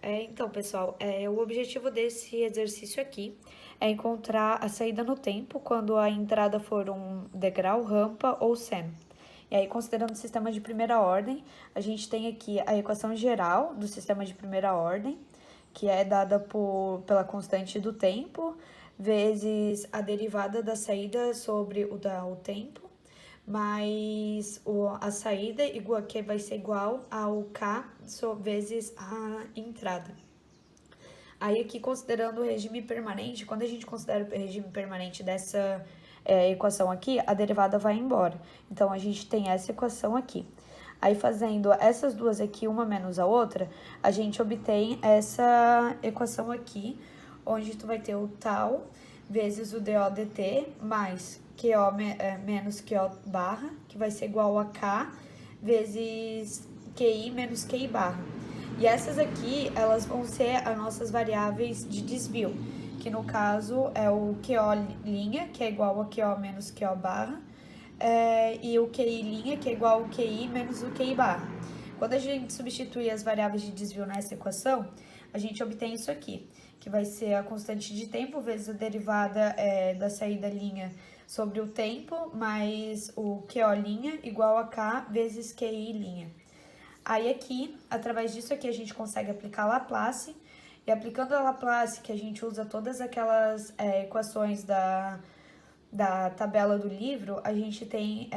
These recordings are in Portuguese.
Então, pessoal, o objetivo desse exercício aqui é encontrar a saída no tempo quando a entrada for um degrau, rampa ou seno. E aí, considerando o sistema de primeira ordem, a gente tem aqui a equação geral do sistema de primeira ordem, que é dada pela constante do tempo, vezes a derivada da saída sobre o tempo, mais a saída que vai ser igual ao K vezes a entrada. Aí aqui, considerando o regime permanente, quando a gente considera o regime permanente dessa equação aqui, a derivada vai embora. Então, a gente tem essa equação aqui. Aí, fazendo essas duas aqui, uma menos a outra, a gente obtém essa equação aqui, onde tu vai ter o tal vezes o dO dt mais QO menos QO barra, que vai ser igual a K vezes QI menos QI barra. E essas aqui, elas vão ser as nossas variáveis de desvio, que no caso é o QO linha, que é igual a QO menos QO barra, e o QI linha, que é igual ao QI menos o QI barra. Quando a gente substitui as variáveis de desvio nessa equação, a gente obtém isso aqui, que vai ser a constante de tempo vezes a derivada da saída linha sobre o tempo, mais o QO linha igual a K vezes QI linha. Aí aqui, através disso aqui, a gente consegue aplicar Laplace, e aplicando a Laplace, que a gente usa todas aquelas equações da tabela do livro, a gente tem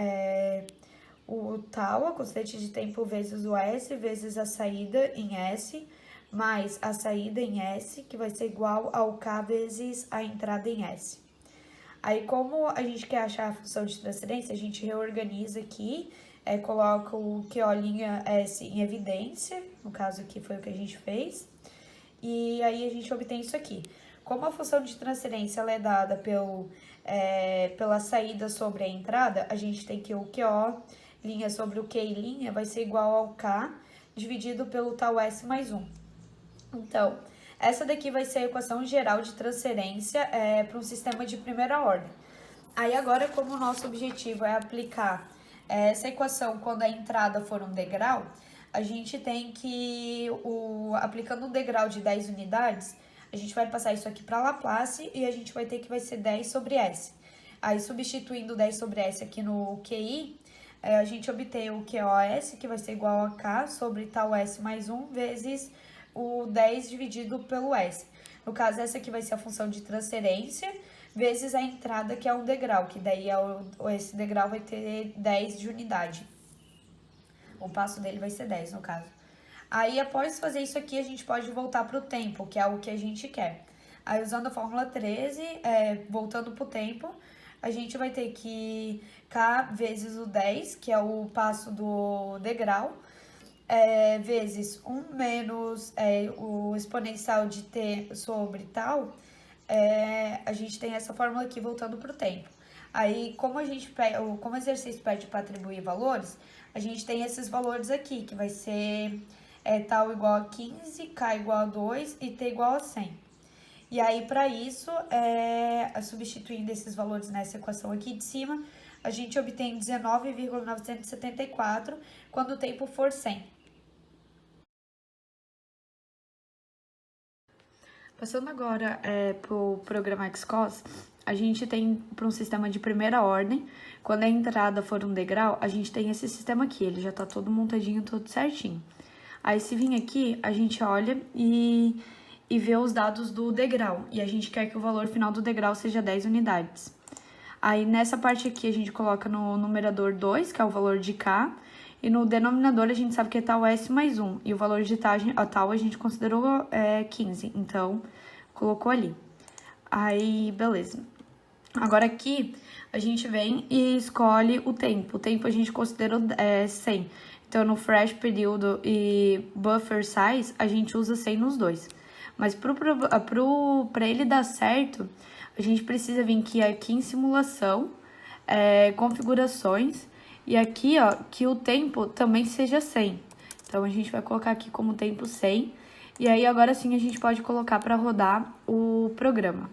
o tal, a constante de tempo vezes o S, vezes a saída em S, mais a saída em S, que vai ser igual ao K vezes a entrada em S. Aí, como a gente quer achar a função de transferência, a gente reorganiza aqui, coloca o QO' S em evidência, no caso aqui foi o que a gente fez, e aí a gente obtém isso aqui. Como a função de transferência ela é dada pela saída sobre a entrada, a gente tem que o QO' sobre o QI' vai ser igual ao K dividido pelo tal S mais 1. Então, essa daqui vai ser a equação geral de transferência para um sistema de primeira ordem. Aí agora, como o nosso objetivo é aplicar essa equação quando a entrada for um degrau, a gente tem que, aplicando um degrau de 10 unidades, a gente vai passar isso aqui para Laplace e a gente vai ter que vai ser 10 sobre S. Aí, substituindo 10 sobre S aqui no QI, a gente obtém o QoS, que vai ser igual a K sobre tal S mais 1 vezes o 10 dividido pelo S. No caso, essa aqui vai ser a função de transferência, vezes a entrada, que é um degrau, que daí esse degrau vai ter 10 de unidade. O passo dele vai ser 10, no caso. Aí, após fazer isso aqui, a gente pode voltar para o tempo, que é o que a gente quer. Aí, usando a fórmula 13, voltando para o tempo, a gente vai ter que K vezes o 10, que é o passo do degrau, vezes 1 menos o exponencial de t sobre tal, a gente tem essa fórmula aqui voltando para o tempo. Aí, como o exercício pede para atribuir valores, a gente tem esses valores aqui, que vai ser tal igual a 15, K igual a 2 e T igual a 100. E aí, para isso, substituindo esses valores nessa equação aqui de cima, a gente obtém 19,974 quando o tempo for 100. Passando agora para o programa XCOS, a gente tem para um sistema de primeira ordem, quando a entrada for um degrau, a gente tem esse sistema aqui, ele já está todo montadinho, todo certinho. Aí, se vir aqui, a gente olha e vê os dados do degrau, e a gente quer que o valor final do degrau seja 10 unidades. Aí, nessa parte aqui, a gente coloca no numerador 2, que é o valor de K, e no denominador a gente sabe que é tal S mais 1, e o valor de tal a gente considerou 15, então colocou ali. Aí, beleza. Agora aqui a gente vem e escolhe o tempo. O tempo a gente considerou 100. Então, no fresh período e buffer size, a gente usa 100 nos dois. Mas para ele dar certo, a gente precisa vir aqui em simulação, configurações, e aqui, ó, que o tempo também seja 100. Então, a gente vai colocar aqui como tempo 100. E aí, agora sim, a gente pode colocar para rodar o programa.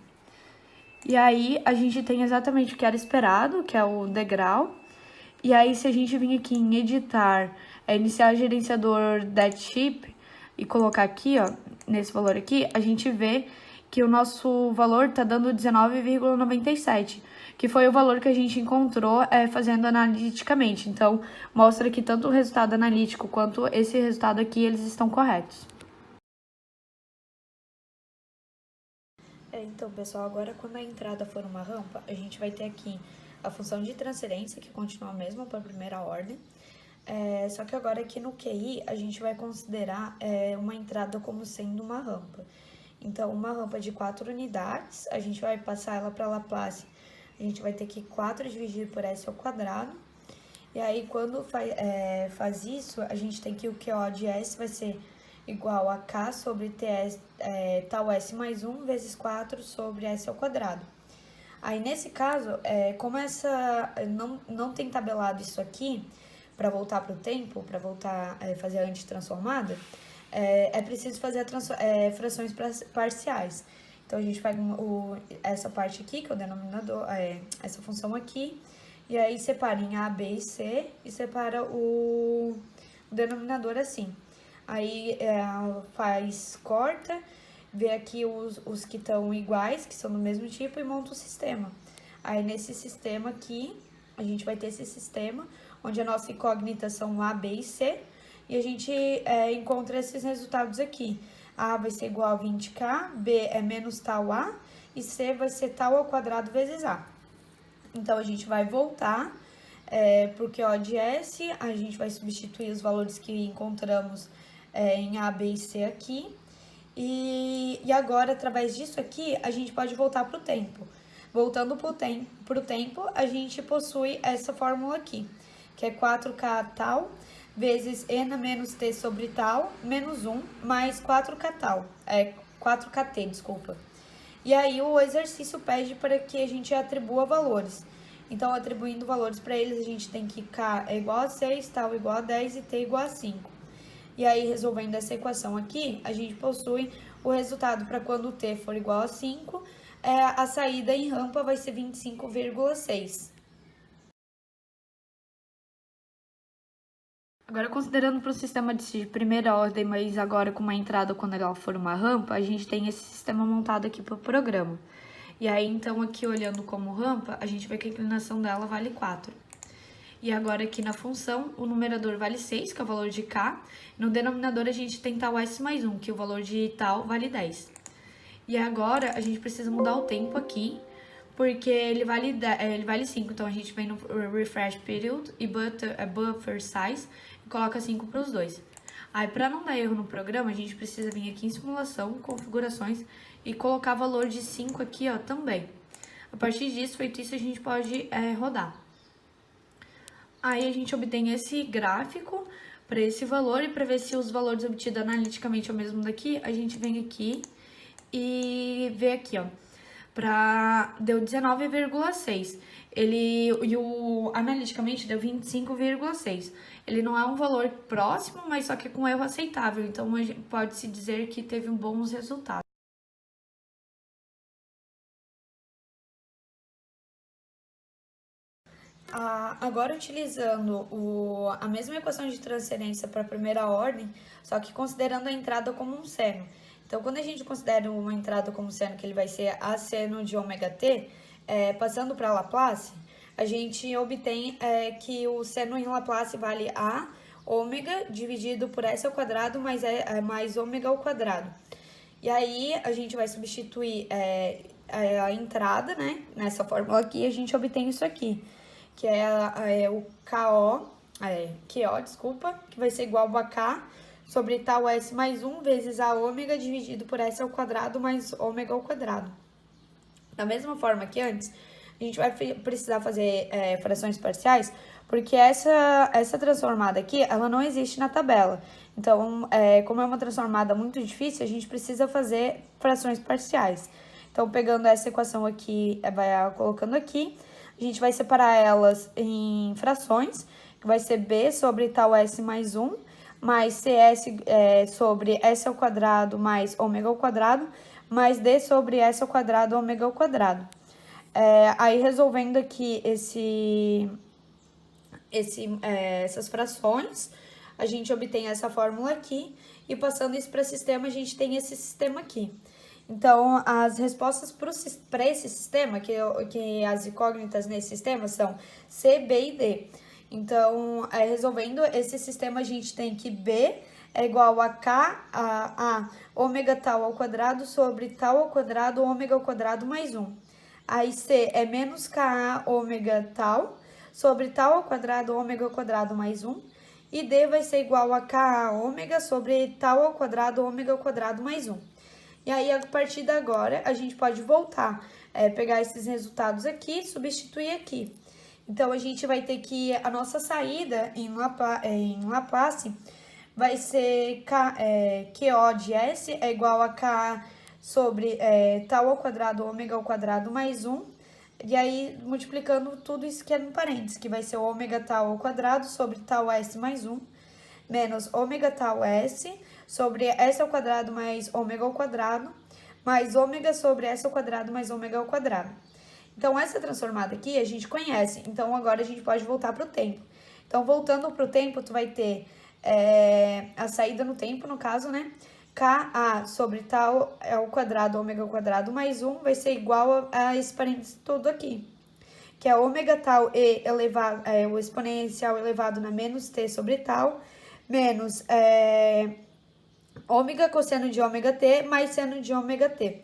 E aí, a gente tem exatamente o que era esperado, que é o degrau. E aí, se a gente vir aqui em editar, iniciar gerenciador that chip e colocar aqui, ó, nesse valor aqui, a gente vê que o nosso valor está dando 19,97, que foi o valor que a gente encontrou fazendo analiticamente. Então, mostra que tanto o resultado analítico quanto esse resultado aqui, eles estão corretos. Então, pessoal, agora quando a entrada for uma rampa, a gente vai ter aqui a função de transferência, que continua a mesma para a primeira ordem. Só que agora aqui no QI, a gente vai considerar uma entrada como sendo uma rampa. Então, uma rampa de 4 unidades, a gente vai passar ela para Laplace. A gente vai ter que 4 dividido por S ao quadrado. E aí, quando faz isso, a gente tem que o QO de S vai ser igual a K sobre TS, tal S mais 1 vezes 4 sobre S ao quadrado. Aí, nesse caso, como não tem tabelado isso aqui, para voltar para o tempo, para voltar a fazer a antitransformada, é preciso fazer frações parciais. Então, a gente pega essa parte aqui, que é o denominador, essa função aqui, e aí separa em A, B e C, e separa o denominador assim. Aí corta, vê aqui os que estão iguais, que são do mesmo tipo, e monta o sistema. Aí, nesse sistema aqui, a gente vai ter esse sistema, onde a nossa incógnita são A, B e C, e a gente encontra esses resultados aqui. A vai ser igual a 20K, B é menos tal A, e C vai ser tal ao quadrado vezes A. Então, a gente vai voltar para o QO de S, a gente vai substituir os valores que encontramos em A, B e C aqui, e agora, através disso aqui, a gente pode voltar para o tempo. Voltando para o tempo, a gente possui essa fórmula aqui, que é 4K tal vezes N menos T sobre tal menos 1 mais 4K tal, 4KT, desculpa. E aí o exercício pede para que a gente atribua valores. Então, atribuindo valores para eles, a gente tem que K é igual a 6, tal igual a 10 e T igual a 5. E aí, resolvendo essa equação aqui, a gente possui o resultado para quando T for igual a 5, a saída em rampa vai ser 25,6. Agora, considerando para o sistema de primeira ordem, mas agora com uma entrada quando ela for uma rampa, a gente tem esse sistema montado aqui para o programa. E aí, então, aqui olhando como rampa, a gente vê que a inclinação dela vale 4. E agora aqui na função, o numerador vale 6, que é o valor de K. No denominador, a gente tem tal S mais 1, que o valor de tal vale 10. E agora, a gente precisa mudar o tempo aqui, porque ele vale 5. Então, a gente vem no refresh period e buffer size e coloca 5 para os dois. Aí, para não dar erro no programa, a gente precisa vir aqui em simulação, configurações e colocar valor de 5 aqui, ó, também. A partir disso, feito isso, a gente pode rodar. Aí, a gente obtém esse gráfico para esse valor e para ver se os valores obtidos analiticamente é o mesmo daqui, a gente vem aqui e vê aqui, ó. Deu 19,6. Analiticamente deu 25,6. Ele não é um valor próximo, mas só que com erro aceitável. Então, pode-se dizer que teve bons resultados. Agora, utilizando a mesma equação de transferência para a primeira ordem, só que considerando a entrada como um seno. Então, quando a gente considera uma entrada como seno, que ele vai ser a seno de ômega t, passando para Laplace, a gente obtém que o seno em Laplace vale a ômega dividido por s ao quadrado mais ômega ao quadrado. E aí, a gente vai substituir a entrada, né? Nessa fórmula aqui, a gente obtém isso aqui, que é o QO, que vai ser igual a K sobre tal S mais 1 vezes a ômega dividido por S ao quadrado mais ômega ao quadrado. Da mesma forma que antes, a gente vai precisar fazer frações parciais, porque essa transformada aqui, ela não existe na tabela. Então, como é uma transformada muito difícil, a gente precisa fazer frações parciais. Então, pegando essa equação aqui, colocando aqui, a gente vai separar elas em frações, que vai ser B sobre tal S mais 1, mais CS sobre S ao quadrado mais ômega ao quadrado, mais D sobre S ao quadrado ômega ao quadrado. Aí, resolvendo aqui essas frações, a gente obtém essa fórmula aqui, e passando isso para sistema, a gente tem esse sistema aqui. Então, as respostas para esse sistema, que as incógnitas nesse sistema são C, B e D. Então, resolvendo esse sistema, a gente tem que B é igual a K, a ômega tal ao quadrado sobre tal ao quadrado, ômega ao quadrado mais 1. Aí C é menos KA ômega tal sobre tal ao quadrado, ômega ao quadrado mais 1. E D vai ser igual a KA ômega sobre tal ao quadrado, ômega ao quadrado mais 1. E aí, a partir de agora, a gente pode voltar, pegar esses resultados aqui e substituir aqui. Então, a gente vai ter que, a nossa saída em Laplace vai ser QO de S é igual a K sobre tal ao quadrado, ômega ao quadrado mais 1. E aí, multiplicando tudo isso que é no parênteses, que vai ser o ômega tal ao quadrado sobre tal S mais 1, menos ômega tal S sobre S ao quadrado mais ômega ao quadrado, mais ômega sobre S ao quadrado mais ômega ao quadrado. Então, essa transformada aqui a gente conhece, então agora a gente pode voltar para o tempo. Então, voltando para o tempo, tu vai ter a saída no tempo, no caso, né? Ka sobre tal ao quadrado, ômega ao quadrado mais 1 vai ser igual a esse parênteses todo aqui, que é ômega tal e elevado, o exponencial elevado na menos t sobre tal, menos ômega cosseno de ômega t mais seno de ômega t.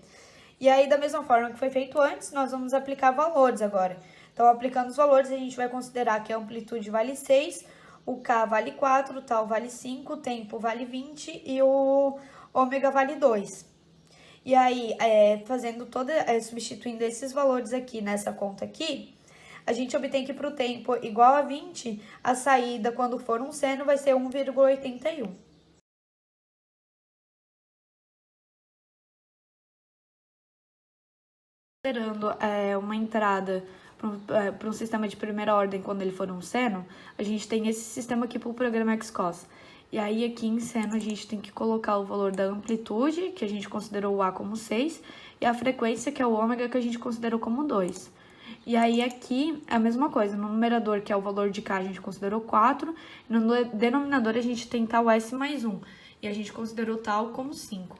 E aí, da mesma forma que foi feito antes, nós vamos aplicar valores agora. Então, aplicando os valores, a gente vai considerar que a amplitude vale 6, o K vale 4, o tal vale 5, o tempo vale 20 e o ômega vale 2. E aí, substituindo esses valores aqui nessa conta aqui, a gente obtém que para o tempo igual a 20, a saída, quando for um seno, vai ser 1,81. Considerando uma entrada para um sistema de primeira ordem quando ele for um seno, a gente tem esse sistema aqui para o programa XCOS. E aí aqui em seno a gente tem que colocar o valor da amplitude, que a gente considerou o A como 6, e a frequência, que é o ômega, que a gente considerou como 2. E aí aqui é a mesma coisa, no numerador, que é o valor de K, a gente considerou 4, e no denominador a gente tem tal S mais 1, e a gente considerou tal como 5.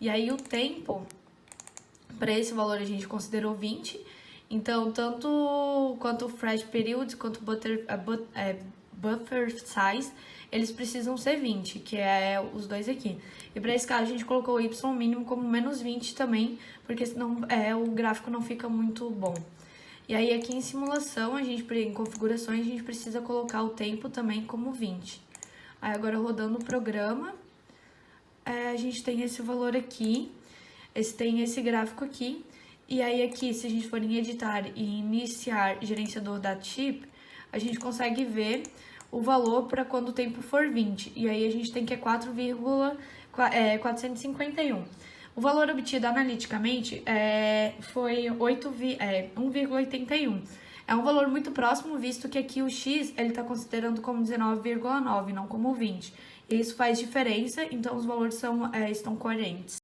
E aí o tempo, para esse valor a gente considerou 20, então tanto quanto o fresh period quanto o buffer size, eles precisam ser 20, que é os dois aqui. E para esse caso a gente colocou o y mínimo como menos 20 também, porque senão o gráfico não fica muito bom. E aí aqui em simulação, em configurações, a gente precisa colocar o tempo também como 20. Aí agora rodando o programa, a gente tem esse valor aqui, tem esse gráfico aqui, e aí aqui, se a gente for em editar e iniciar gerenciador DataSheet, a gente consegue ver o valor para quando o tempo for 20, e aí a gente tem que 4,451. O valor obtido analiticamente foi 1,81. É um valor muito próximo, visto que aqui o x ele está considerando como 19,9, não como 20. E isso faz diferença, então os valores estão coerentes.